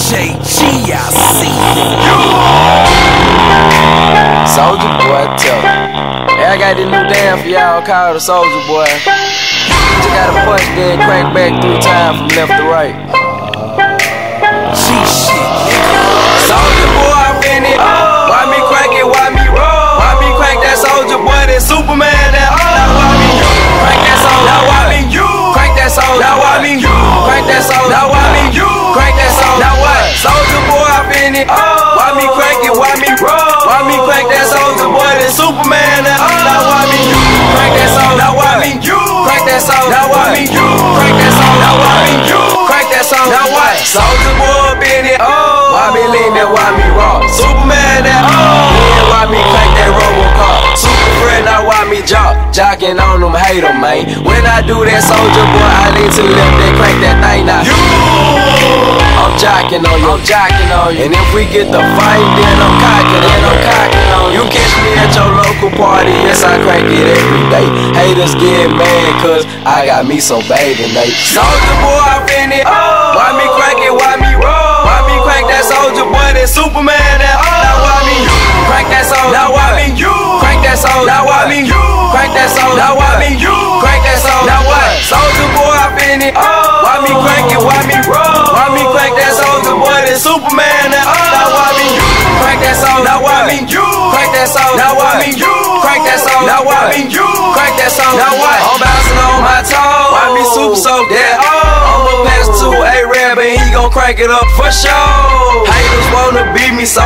JG, I see. Soulja Boy, tell me. Hey, I got this new dance for y'all called the Soulja Boy. You gotta punch, then crank back 3 times from left to right. G-shit. Soulja Boy, I'm in it. Why me crank it? Why me roll? Why me crank that Soulja Boy? That Superman, that now why me you? Crank that Soulja. Now why me you? Crank that Soulja. Now why me you? Crank that Soulja. Now why me you? Crank that Soulja. Now what? Soulja Boy, I'm in it. Why me crank it? Why me roll? Why me crank that Soulja Boy? That Superman, that now why me you? Crank that Soulja. Now why me you? Crank that Soulja. Now why me you? Crank that Soulja. Now why me you? Crank that Soulja. Now what? Soulja Boy up in it. Why me lean that? Why me raw? Superman that yeah, why me crank that Robocop? Super friend, now why me jocking on them, hate them, man. When I do that Soulja Boy, I lean to the left and crank that thing now. I'm jocking on you, I'm jocking on you. And if we get the fight, then I'm cocking on you. You catch me at your local party, yes I crank it every day. Haters get mad cause I got me some bathing, mate. Soulja Boy, I'm in it. Why me crank it? Why me roll? Why me crank that Soulja Boy? That Superman, that now why me crank that Soulja? Now why me crank that Soulja? Now why me crank that Soulja? Now why me crank that Soulja? Now what? Soulja Boy, I'm in it. Why me crank it? Why me roll? Why me crank that Soulja Boy? That Superman, that now why me crank that Soulja? Now why me crank that Soulja? Now why me crank that Soulja? Now why me crank that Soulja? Now what? I'm bouncing on my toes. Why me super so that I'ma pass to A-Rab and he gon' crank it up for sure. Haters wanna beat me so